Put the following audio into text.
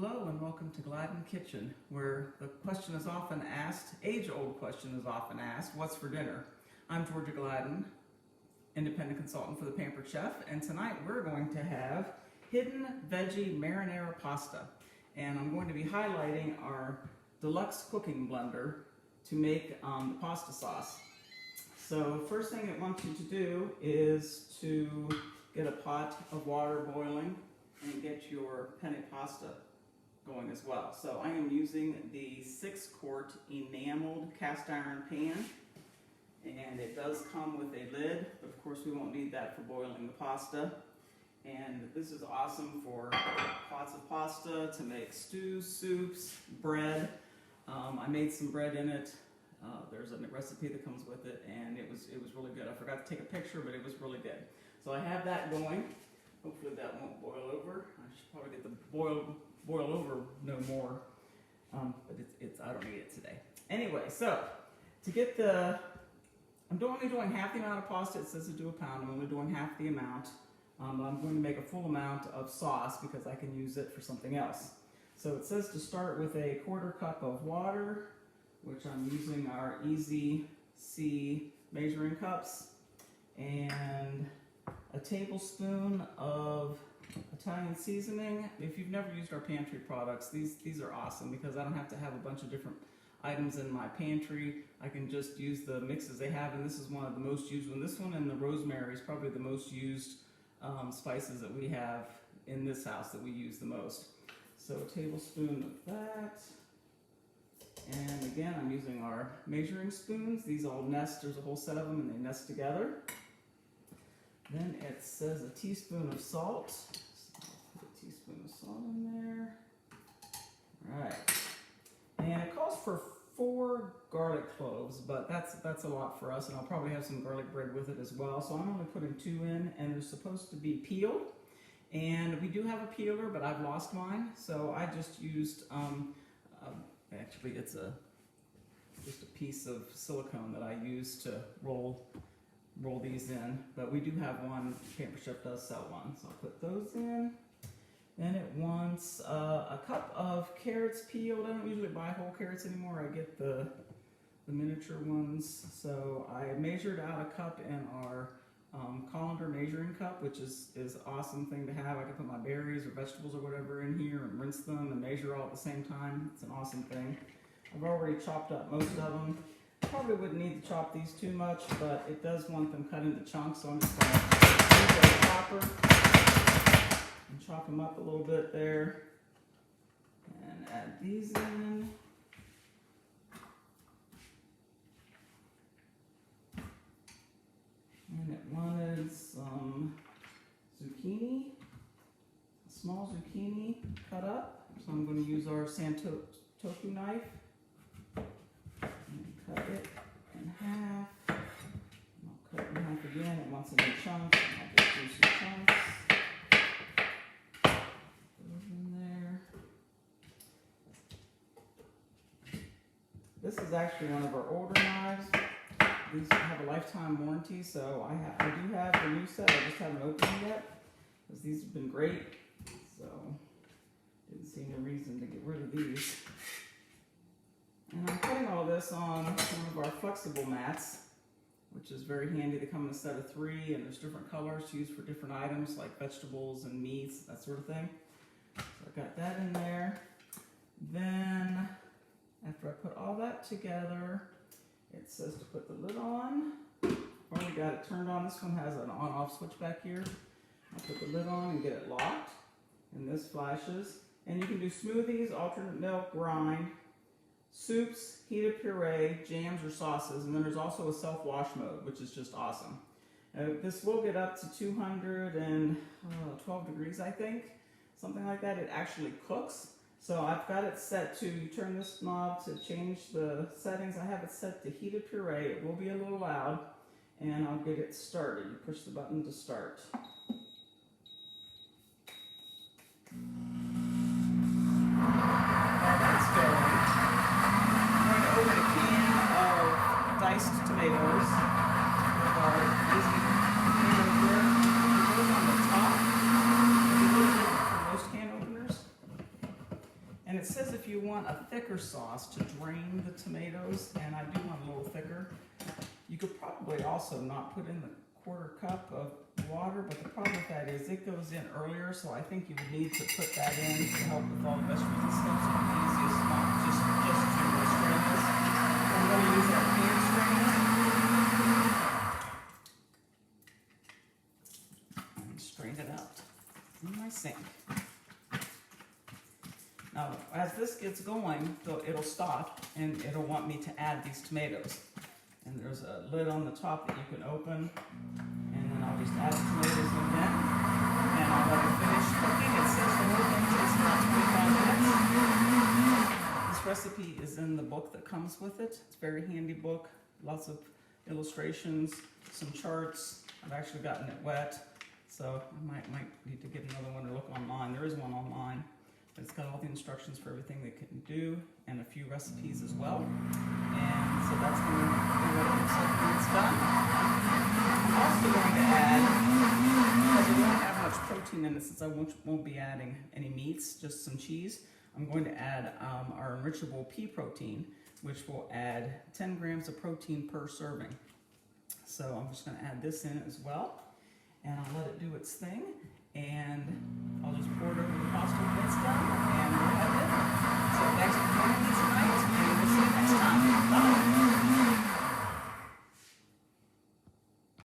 Hello and welcome to Gladden Kitchen, where the question is often asked, age-old question is often asked, what's for dinner? I'm Georgia Gladden, independent consultant for the Pampered Chef, and tonight we're going to have hidden veggie marinara pasta. And I'm going to be highlighting our deluxe cooking blender to make the pasta sauce. So first thing I want you to do is to get a pot of water boiling and get your penne pasta going as well. So I am using the 6-quart enameled cast iron pan, and it does come with a lid, but of course we won't need that for boiling the pasta. And this is awesome for pots of pasta, to make stews, soups, bread. I made some bread in it. There's a recipe that comes with it, and it was really good. I forgot to take a picture, but it was really good. So I have that going. Hopefully that won't boil over. I should probably get the boil over no more, but I don't need it today. Anyway, so to get I'm only doing half the amount of pasta. It says to do a pound. I'm only doing half the amount. I'm going to make a full amount of sauce because I can use it for something else. So it says to start with a 1/4 cup of water, which I'm using our Easy C measuring cups, and a tablespoon of Italian seasoning. If you've never used our pantry products, these are awesome because I don't have to have a bunch of different items in my pantry. I can just use the mixes they have, and this is one of the most used one. This one and the rosemary is probably the most used spices that we have in this house that we use the most. So a tablespoon of that. And again, I'm using our measuring spoons. These all nest, there's a whole set of them and they nest together. Then it says a teaspoon of salt. So I'll put a teaspoon of salt in there. All right. And it calls for 4 garlic cloves, but that's a lot for us, and I'll probably have some garlic bread with it as well. So I'm only putting 2 in, and they're supposed to be peeled. And we do have a peeler, but I've lost mine, so I just used, actually it's just a piece of silicone that I use to roll these in, but we do have one. Pampered Chef does sell one, so I'll put those in. Then it wants a cup of carrots peeled. I don't usually buy whole carrots anymore. I get the miniature ones. So I measured out a cup in our colander measuring cup, which is an awesome thing to have. I can put my berries or vegetables or whatever in here and rinse them and measure all at the same time. It's an awesome thing. I've already chopped up most of them. Probably wouldn't need to chop these too much, but it does want them cut into chunks, so I'm just going to use a chopper and chop them up a little bit there and add these in. And it wanted some zucchini, a small zucchini cut up, so I'm going to use our Santoku knife and cut it in half. And I'll cut it in half again. It wants it in chunks. I'll just do some chunks. This is actually one of our older knives. These have a lifetime warranty, so I do have the new set. I just haven't opened them yet because these have been great. So didn't see any reason to get rid of these. And I'm putting all this on one of our flexible mats, which is very handy. They come in a set of 3, and there's different colors to use for different items like vegetables and meats, that sort of thing. So I got that in there. Then after I put all that together, it says to put the lid on. Already got it turned on. This one has an on-off switch back here. I'll put the lid on and get it locked. And this flashes. And you can do smoothies, alternate milk, rind, soups, heated puree, jams, or sauces. And then there's also a self-wash mode, which is just awesome. This will get up to 212 degrees, I think. Something like that. It actually cooks. So I've got it set to, you turn this knob to change the settings. I have it set to heated puree. It will be a little loud, and I'll get it started. You push the button to start. While that's going, I'm going to open a can of diced tomatoes with our Easy tomato here. It goes on the top. It's a little different from most can openers. it says if you want a thicker sauce to drain the tomatoes, and I do want a little thicker. You could probably also not put in the 1/4 cup of water, but the problem with that is it goes in earlier, so I think you would need to put that in to help with all the vegetables and stuff. So the easiest not just to strain this. I'm going to use our pan strainer and strain it out in my sink. Now, as this gets going, it'll stop and it'll want me to add these tomatoes. And there's a lid on the top that you can open, and then I'll just add the tomatoes in then, and I'll let it finish cooking. It says the whole thing takes about 25 minutes. This recipe is in the book that comes with it. It's a very handy book, lots of illustrations, some charts. I've actually gotten it wet, so I might need to get another one to look online. There is one online. It's got all the instructions for everything they can do and a few recipes as well. And so that's going to be what it looks like when it's done. I'm also going to add, because we won't have much protein in it since I won't be adding any meats, just some cheese, I'm going to add our enrichable pea protein, which will add 10 grams of protein per serving. So I'm just going to add this in as well, and I'll let it do its thing, and I'll just